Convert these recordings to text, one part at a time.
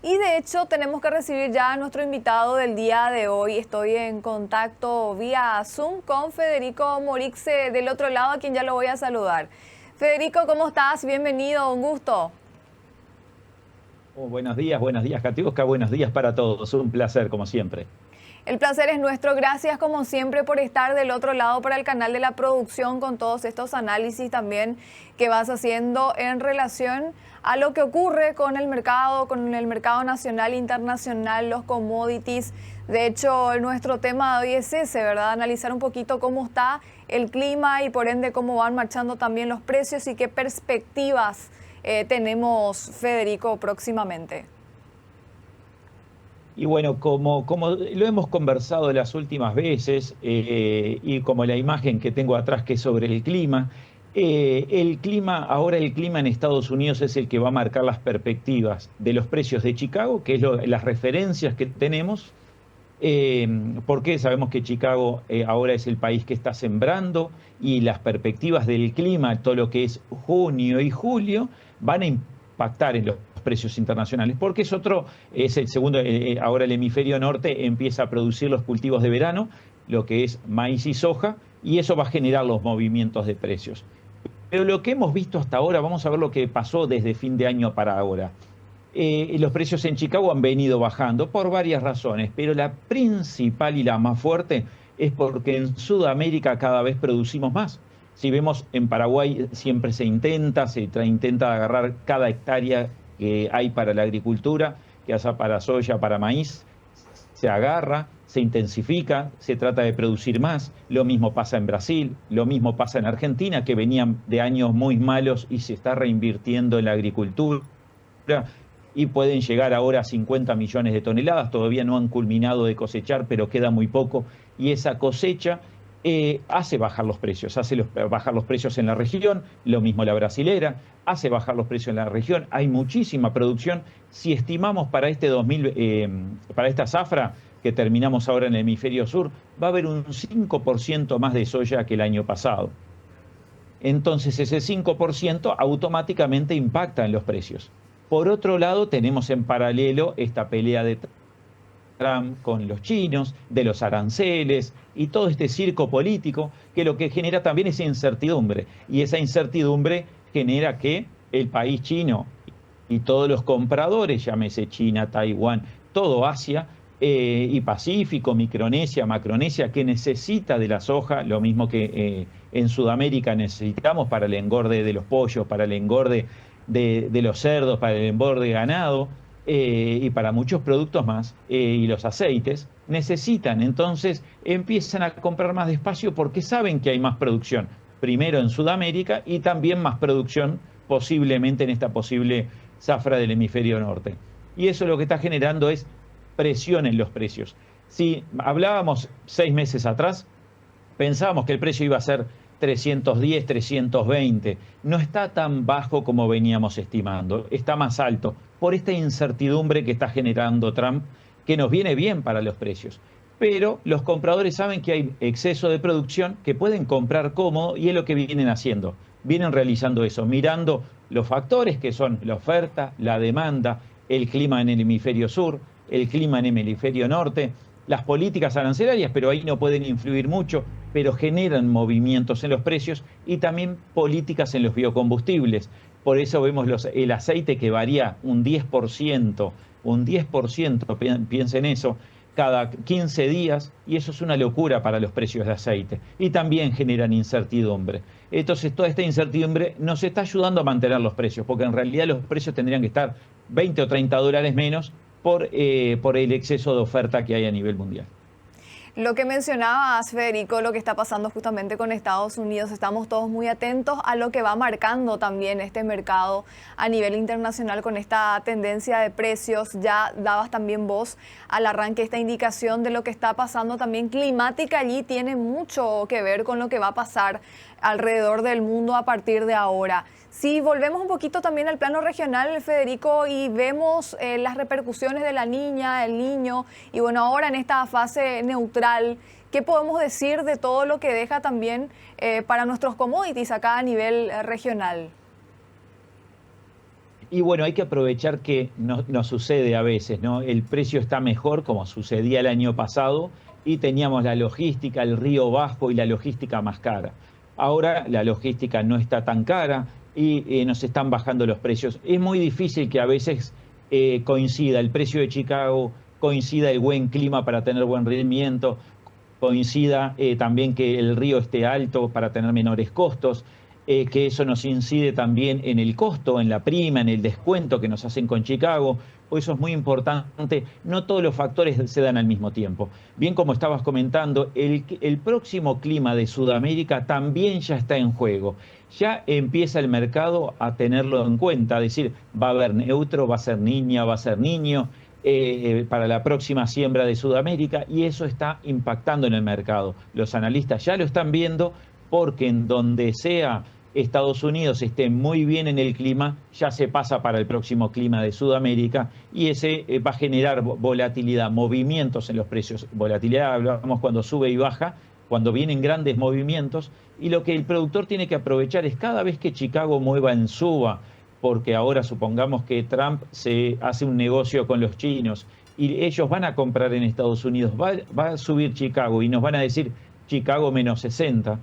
Y de hecho tenemos que recibir ya a nuestro invitado del día de hoy. Estoy en contacto vía Zoom con Federico Morixe del otro lado, a quien ya lo voy a saludar. Federico, ¿cómo estás? Bienvenido, un gusto. Oh, buenos días, Katiuska, buenos días para todos. Un placer, como siempre. El placer es nuestro. Gracias como siempre por estar del otro lado para el canal de la producción con todos estos análisis también que vas haciendo en relación a lo que ocurre con el mercado nacional e internacional, los commodities. De hecho, nuestro tema de hoy es ese, ¿verdad? Analizar un poquito cómo está el clima y por ende cómo van marchando también los precios y qué perspectivas tenemos, Federico, próximamente. Y bueno, como lo hemos conversado las últimas veces, y como la imagen que tengo atrás que es sobre ahora el clima en Estados Unidos es el que va a marcar las perspectivas de los precios de Chicago, que es las referencias que tenemos. Eh, Porque sabemos que Chicago ahora es el país que está sembrando y las perspectivas del clima, todo lo que es junio y julio, van a impactar en los precios internacionales, porque es el segundo, ahora el hemisferio norte empieza a producir los cultivos de verano, lo que es maíz y soja, y eso va a generar los movimientos de precios. Pero lo que hemos visto hasta ahora, vamos a ver lo que pasó desde fin de año para ahora. Los precios en Chicago han venido bajando por varias razones, pero la principal y la más fuerte es porque en Sudamérica cada vez producimos más. Si vemos en Paraguay siempre intenta agarrar cada hectárea que hay para la agricultura, ya sea para soya, para maíz, se agarra, se intensifica, se trata de producir más. Lo mismo pasa en Brasil, lo mismo pasa en Argentina, que venían de años muy malos y se está reinvirtiendo en la agricultura y pueden llegar ahora a 50 millones de toneladas. Todavía no han culminado de cosechar, pero queda muy poco. Y esa cosecha hace bajar los precios, bajar los precios en la región, lo mismo la brasilera, hace bajar los precios en la región. Hay muchísima producción. Si estimamos para para esta zafra que terminamos ahora en el hemisferio sur, va a haber un 5% más de soya que el año pasado. Entonces ese 5% automáticamente impacta en los precios. Por otro lado, tenemos en paralelo esta pelea de Trump con los chinos, de los aranceles y todo este circo político que lo que genera también es incertidumbre. Y esa incertidumbre genera que el país chino y todos los compradores, llámese China, Taiwán, todo Asia y Pacífico, Micronesia, Macronesia, que necesita de la soja, lo mismo que en Sudamérica necesitamos para el engorde de los pollos, para el engorde de los cerdos, para el engorde de ganado y para muchos productos más, y los aceites, necesitan, entonces empiezan a comprar más despacio porque saben que hay más producción, primero en Sudamérica y también más producción posiblemente en esta posible zafra del hemisferio norte. Y eso lo que está generando es presión en los precios. Si hablábamos 6 meses atrás, pensábamos que el precio iba a ser 310, 320. No está tan bajo como veníamos estimando, está más alto por esta incertidumbre que está generando Trump, que nos viene bien para los precios. Pero los compradores saben que hay exceso de producción, que pueden comprar cómodo y es lo que vienen haciendo. Vienen realizando eso, mirando los factores que son la oferta, la demanda, el clima en el hemisferio sur, el clima en el hemisferio norte, las políticas arancelarias, pero ahí no pueden influir mucho, pero generan movimientos en los precios y también políticas en los biocombustibles. Por eso vemos el aceite que varía un 10%, piensen eso, cada 15 días, y eso es una locura para los precios de aceite. Y también generan incertidumbre. Entonces, toda esta incertidumbre nos está ayudando a mantener los precios, porque en realidad los precios tendrían que estar 20 o 30 dólares menos por el exceso de oferta que hay a nivel mundial. Lo que mencionabas, Federico, lo que está pasando justamente con Estados Unidos, estamos todos muy atentos a lo que va marcando también este mercado a nivel internacional con esta tendencia de precios. Ya dabas también vos al arranque esta indicación de lo que está pasando también climática. Allí tiene mucho que ver con lo que va a pasar alrededor del mundo a partir de ahora. Si volvemos un poquito también al plano regional, Federico, y vemos las repercusiones de la niña, el niño, y bueno, ahora en esta fase neutral, ¿qué podemos decir de todo lo que deja también para nuestros commodities acá a nivel regional? Y bueno, hay que aprovechar que nos sucede a veces, ¿no? El precio está mejor, como sucedía el año pasado, y teníamos la logística, el río bajo y la logística más cara. Ahora la logística no está tan cara y nos están bajando los precios. Es muy difícil que a veces coincida el precio de Chicago, coincida el buen clima para tener buen rendimiento, coincida también que el río esté alto para tener menores costos, que eso nos incide también en el costo, en la prima, en el descuento que nos hacen con Chicago. O eso es muy importante. No todos los factores se dan al mismo tiempo. Bien como estabas comentando, el próximo clima de Sudamérica también ya está en juego. Ya empieza el mercado a tenerlo en cuenta, decir, va a haber neutro, va a ser niña, va a ser niño para la próxima siembra de Sudamérica, y eso está impactando en el mercado. Los analistas ya lo están viendo porque en donde sea Estados Unidos esté muy bien en el clima, ya se pasa para el próximo clima de Sudamérica, y ese va a generar volatilidad, movimientos en los precios. Volatilidad hablamos cuando sube y baja, cuando vienen grandes movimientos, y lo que el productor tiene que aprovechar es cada vez que Chicago mueva en suba, porque ahora supongamos que Trump se hace un negocio con los chinos y ellos van a comprar en Estados Unidos, va a subir Chicago y nos van a decir Chicago menos 60.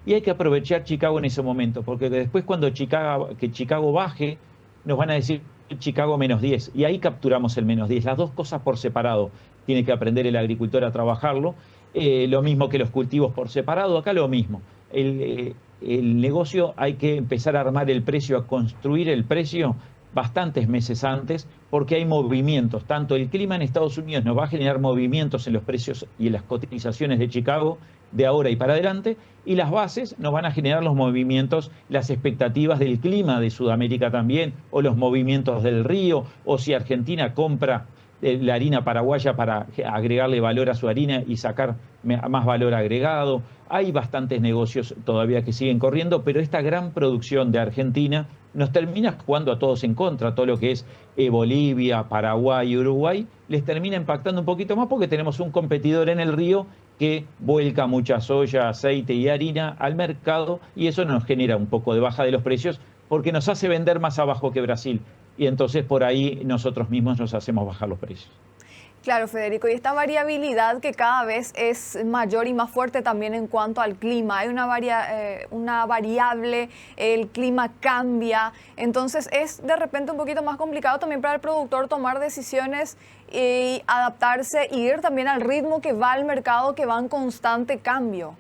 Y hay que aprovechar Chicago en ese momento, porque después cuando Chicago baje, nos van a decir Chicago menos 10, y ahí capturamos el menos 10. Las dos cosas por separado. Tiene que aprender el agricultor a trabajarlo, lo mismo que los cultivos por separado, acá lo mismo. El negocio hay que empezar a armar el precio, a construir el precio bastantes meses antes, porque hay movimientos. Tanto el clima en Estados Unidos nos va a generar movimientos en los precios y en las cotizaciones de Chicago de ahora y para adelante, y las bases nos van a generar los movimientos, las expectativas del clima de Sudamérica también, o los movimientos del río, o si Argentina compra la harina paraguaya para agregarle valor a su harina y sacar más valor agregado. Hay bastantes negocios todavía que siguen corriendo, pero esta gran producción de Argentina nos termina jugando a todos en contra. Todo lo que es Bolivia, Paraguay y Uruguay les termina impactando un poquito más porque tenemos un competidor en el río que vuelca mucha soya, aceite y harina al mercado, y eso nos genera un poco de baja de los precios porque nos hace vender más abajo que Brasil, y entonces por ahí nosotros mismos nos hacemos bajar los precios. Claro, Federico, y esta variabilidad que cada vez es mayor y más fuerte también en cuanto al clima. Hay una variable, el clima cambia, entonces es de repente un poquito más complicado también para el productor tomar decisiones y adaptarse y ir también al ritmo que va el mercado, que va en constante cambio.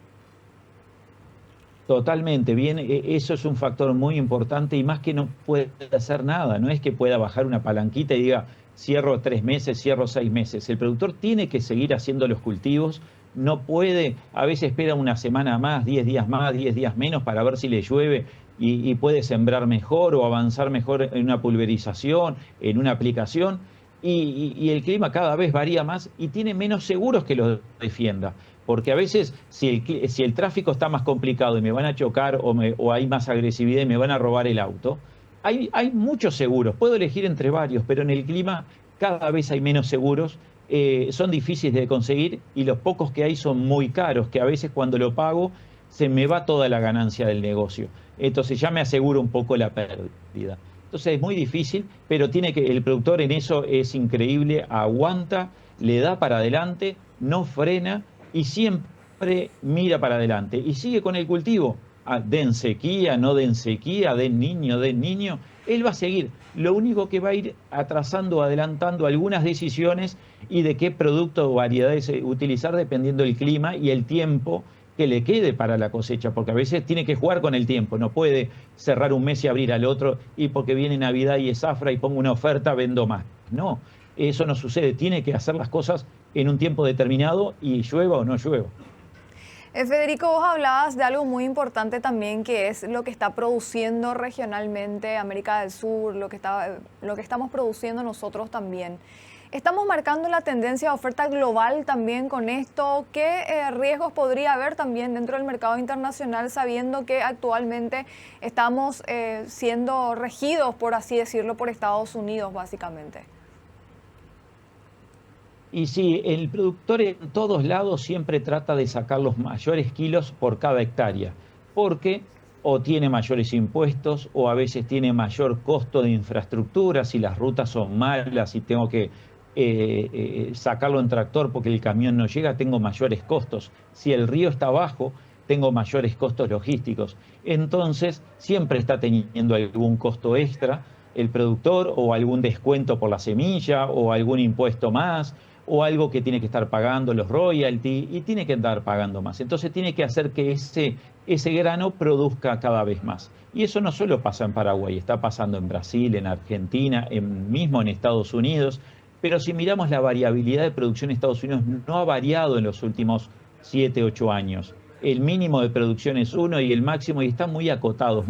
Totalmente, bien, eso es un factor muy importante, y más que no puede hacer nada, no es que pueda bajar una palanquita y diga, cierro 3 meses, cierro 6 meses. El productor tiene que seguir haciendo los cultivos, no puede, a veces espera una semana más, 10 días más, 10 días menos para ver si le llueve y puede sembrar mejor o avanzar mejor en una pulverización, en una aplicación, y el clima cada vez varía más y tiene menos seguros que lo defienda. Porque a veces, si el tráfico está más complicado y me van a chocar o hay más agresividad y me van a robar el auto, hay muchos seguros, puedo elegir entre varios, pero en el clima cada vez hay menos seguros, son difíciles de conseguir y los pocos que hay son muy caros, que a veces cuando lo pago se me va toda la ganancia del negocio. Entonces ya me aseguro un poco la pérdida. Entonces es muy difícil, pero el productor en eso es increíble, aguanta, le da para adelante, no frena y siempre mira para adelante y sigue con el cultivo. Den sequía, no den sequía, den niño, él va a seguir. Lo único que va a ir atrasando, adelantando algunas decisiones y de qué producto o variedades utilizar dependiendo del clima y el tiempo que le quede para la cosecha, porque a veces tiene que jugar con el tiempo, no puede cerrar un mes y abrir al otro, y porque viene Navidad y es zafra y pongo una oferta, vendo más. No, eso no sucede, tiene que hacer las cosas en un tiempo determinado y llueva o no llueva. Federico, vos hablabas de algo muy importante también, que es lo que está produciendo regionalmente América del Sur, lo que estamos produciendo nosotros también. ¿Estamos marcando la tendencia de oferta global también con esto? ¿Qué riesgos podría haber también dentro del mercado internacional, sabiendo que actualmente estamos siendo regidos, por así decirlo, por Estados Unidos, básicamente? Y sí, el productor en todos lados siempre trata de sacar los mayores kilos por cada hectárea, porque o tiene mayores impuestos, o a veces tiene mayor costo de infraestructura, si las rutas son malas y tengo que sacarlo en tractor porque el camión no llega, tengo mayores costos. Si el río está bajo, tengo mayores costos logísticos. Entonces, siempre está teniendo algún costo extra el productor, o algún descuento por la semilla, o algún impuesto más, o algo que tiene que estar pagando los royalties, y tiene que estar pagando más. Entonces tiene que hacer que ese grano produzca cada vez más. Y eso no solo pasa en Paraguay, está pasando en Brasil, en Argentina, mismo en Estados Unidos. Pero si miramos la variabilidad de producción en Estados Unidos, no ha variado en los últimos 7, 8 años. El mínimo de producción es 1 y el máximo, y están muy acotados.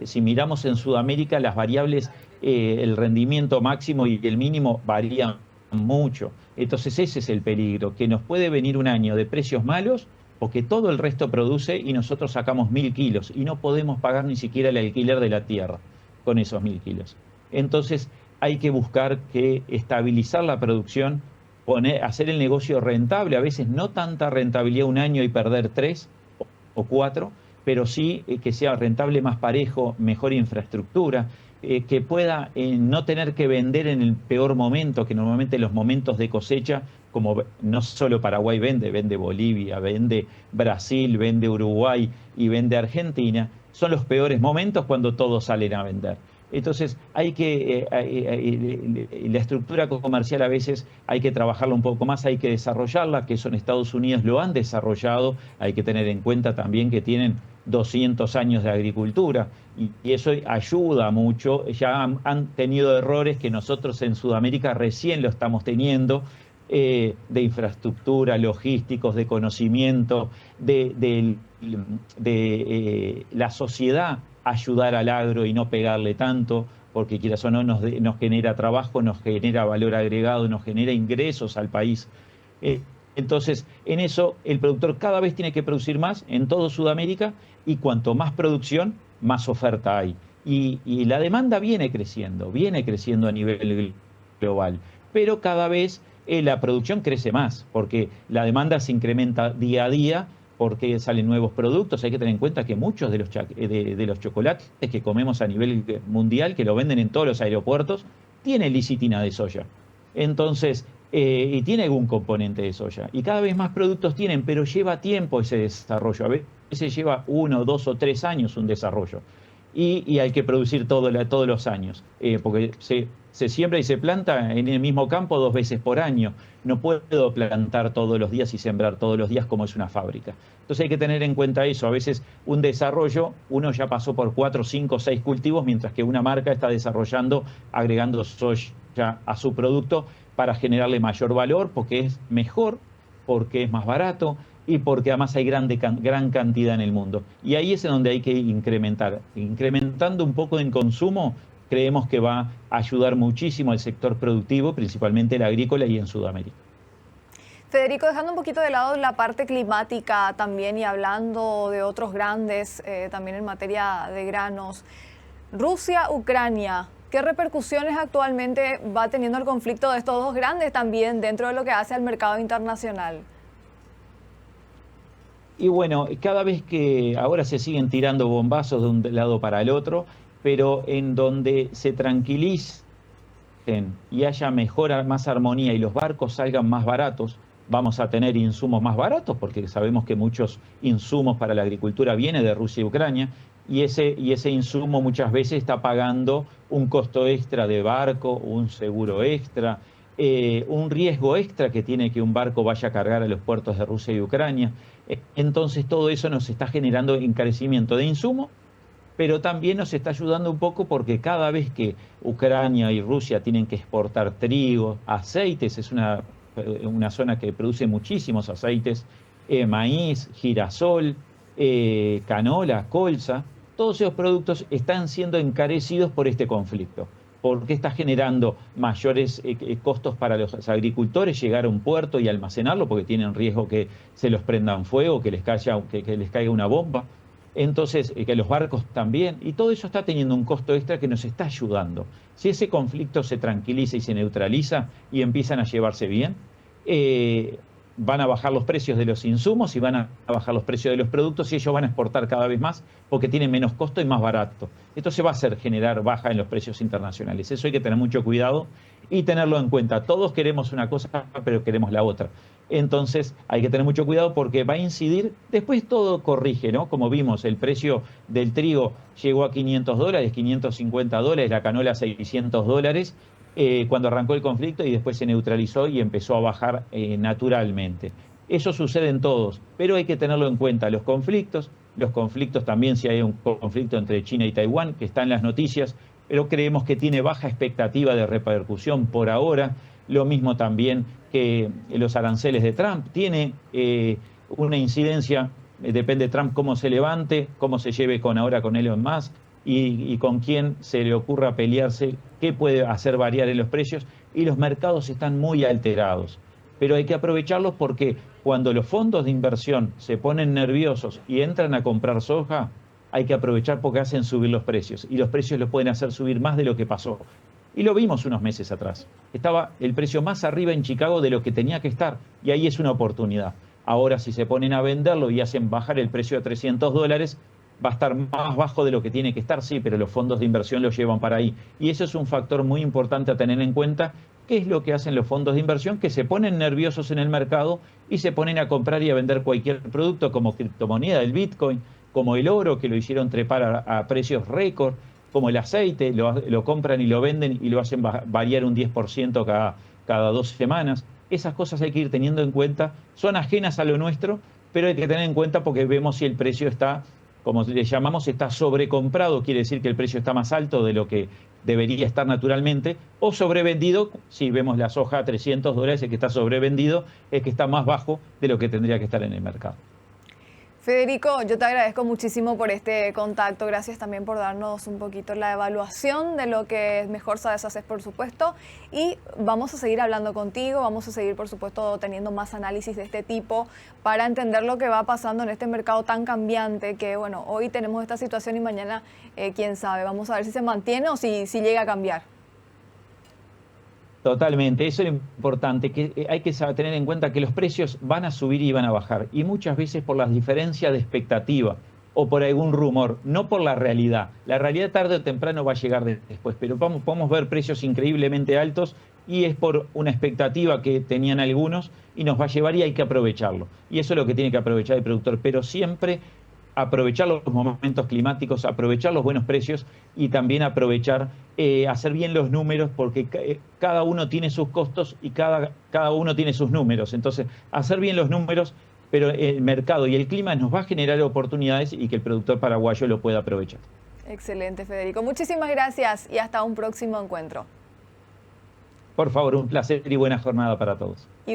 Si miramos en Sudamérica, las variables, el rendimiento máximo y el mínimo varían mucho. Entonces ese es el peligro, que nos puede venir un año de precios malos porque todo el resto produce y nosotros sacamos 1000 kilos y no podemos pagar ni siquiera el alquiler de la tierra con esos 1000 kilos. Entonces hay que buscar que estabilizar la producción, hacer el negocio rentable, a veces no tanta rentabilidad un año y perder 3 o 4, pero sí que sea rentable, más parejo, mejor infraestructura, que pueda no tener que vender en el peor momento, que normalmente los momentos de cosecha, como no solo Paraguay vende Bolivia, vende Brasil, vende Uruguay y vende Argentina, son los peores momentos cuando todos salen a vender. Entonces la estructura comercial a veces hay que trabajarla un poco más, hay que desarrollarla, que eso en Estados Unidos lo han desarrollado. Hay que tener en cuenta también que tienen 200 años de agricultura y eso ayuda mucho. Ya han tenido errores que nosotros en Sudamérica recién lo estamos teniendo, de infraestructura, logísticos, de conocimiento, de la sociedad ayudar al agro y no pegarle tanto, porque quieras o no nos genera trabajo, nos genera valor agregado, nos genera ingresos al país. Entonces, en eso el productor cada vez tiene que producir más en todo Sudamérica, y cuanto más producción, más oferta hay. Y la demanda viene creciendo a nivel global, pero cada vez la producción crece más, porque la demanda se incrementa día a día, porque salen nuevos productos. Hay que tener en cuenta que muchos de los chocolates que comemos a nivel mundial, que lo venden en todos los aeropuertos, tiene licitina de soya. Entonces, y tiene algún componente de soya. Y cada vez más productos tienen, pero lleva tiempo ese desarrollo. A veces lleva 1, 2 o 3 años un desarrollo. Y hay que producir todos los años, porque se siembra y se planta en el mismo campo 2 veces por año. No puedo plantar todos los días y sembrar todos los días como es una fábrica. Entonces hay que tener en cuenta eso. A veces un desarrollo, uno ya pasó por 4, 5, 6 cultivos, mientras que una marca está desarrollando, agregando soya a su producto para generarle mayor valor, porque es mejor, porque es más barato y porque además hay gran cantidad en el mundo. Y ahí es en donde hay que incrementar. Incrementando un poco en consumo, creemos que va a ayudar muchísimo al sector productivo, principalmente el agrícola y en Sudamérica. Federico, dejando un poquito de lado la parte climática también y hablando de otros grandes, también en materia de granos, Rusia, Ucrania, ¿qué repercusiones actualmente va teniendo el conflicto de estos dos grandes también dentro de lo que hace al mercado internacional? Y bueno, cada vez que ahora se siguen tirando bombazos de un lado para el otro, pero en donde se tranquilicen y haya más armonía y los barcos salgan más baratos, vamos a tener insumos más baratos, porque sabemos que muchos insumos para la agricultura vienen de Rusia y Ucrania, y ese insumo muchas veces está pagando un costo extra de barco, un seguro extra, un riesgo extra que tiene que un barco vaya a cargar a los puertos de Rusia y Ucrania. Entonces todo eso nos está generando encarecimiento de insumo, pero también nos está ayudando un poco porque cada vez que Ucrania y Rusia tienen que exportar trigo, aceites, es una zona que produce muchísimos aceites, maíz, girasol, canola, colza, todos esos productos están siendo encarecidos por este conflicto, porque está generando mayores costos para los agricultores llegar a un puerto y almacenarlo, porque tienen riesgo que se los prendan fuego, que les caiga una bomba. Entonces, que los barcos también, y todo eso está teniendo un costo extra que nos está ayudando. Si ese conflicto se tranquiliza y se neutraliza y empiezan a llevarse bien, van a bajar los precios de los insumos y van a bajar los precios de los productos y ellos van a exportar cada vez más porque tienen menos costo y más barato. Esto se va a hacer generar baja en los precios internacionales. Eso hay que tener mucho cuidado y tenerlo en cuenta. Todos queremos una cosa, pero queremos la otra. Entonces hay que tener mucho cuidado porque va a incidir, después todo corrige, ¿no? Como vimos, el precio del trigo llegó a $500, $550, la canola a $600, cuando arrancó el conflicto y después se neutralizó y empezó a bajar naturalmente. Eso sucede en todos, pero hay que tenerlo en cuenta. Los conflictos también, si hay un conflicto entre China y Taiwán, que está en las noticias, pero creemos que tiene baja expectativa de repercusión por ahora. Lo mismo también que los aranceles de Trump. Tiene una incidencia, depende de Trump cómo se levante, cómo se lleve ahora con Elon Musk y con quién se le ocurra pelearse, qué puede hacer variar en los precios. Y los mercados están muy alterados. Pero hay que aprovecharlos porque cuando los fondos de inversión se ponen nerviosos y entran a comprar soja, hay que aprovechar porque hacen subir los precios. Y los precios los pueden hacer subir más de lo que pasó. Y lo vimos unos meses atrás. Estaba el precio más arriba en Chicago de lo que tenía que estar. Y ahí es una oportunidad. Ahora, si se ponen a venderlo y hacen bajar el precio a $300, va a estar más bajo de lo que tiene que estar, sí, pero los fondos de inversión lo llevan para ahí. Y eso es un factor muy importante a tener en cuenta. ¿Qué es lo que hacen los fondos de inversión? Que se ponen nerviosos en el mercado y se ponen a comprar y a vender cualquier producto como criptomoneda, el Bitcoin, como el oro, que lo hicieron trepar a precios récord, como el aceite, lo compran y lo venden y lo hacen variar un 10% cada 2 semanas. Esas cosas hay que ir teniendo en cuenta. Son ajenas a lo nuestro, pero hay que tener en cuenta porque vemos si el precio está, como le llamamos, está sobrecomprado, quiere decir que el precio está más alto de lo que debería estar naturalmente, o sobrevendido, si vemos la soja a $300, el que está sobrevendido es que está más bajo de lo que tendría que estar en el mercado. Federico, yo te agradezco muchísimo por este contacto, gracias también por darnos un poquito la evaluación de lo que mejor sabes hacer, por supuesto, y vamos a seguir hablando contigo, vamos a seguir, por supuesto, teniendo más análisis de este tipo para entender lo que va pasando en este mercado tan cambiante que, bueno, hoy tenemos esta situación y mañana, quién sabe, vamos a ver si se mantiene o si llega a cambiar. Totalmente, eso es lo importante, que hay que tener en cuenta que los precios van a subir y van a bajar, y muchas veces por las diferencias de expectativa o por algún rumor, no por la realidad. La realidad tarde o temprano va a llegar después, pero podemos ver precios increíblemente altos y es por una expectativa que tenían algunos y nos va a llevar y hay que aprovecharlo. Y eso es lo que tiene que aprovechar el productor, pero siempre aprovechar los momentos climáticos, aprovechar los buenos precios y también aprovechar, hacer bien los números porque cada uno tiene sus costos y cada uno tiene sus números. Entonces, hacer bien los números, pero el mercado y el clima nos va a generar oportunidades y que el productor paraguayo lo pueda aprovechar. Excelente, Federico. Muchísimas gracias y hasta un próximo encuentro. Por favor, un placer y buena jornada para todos.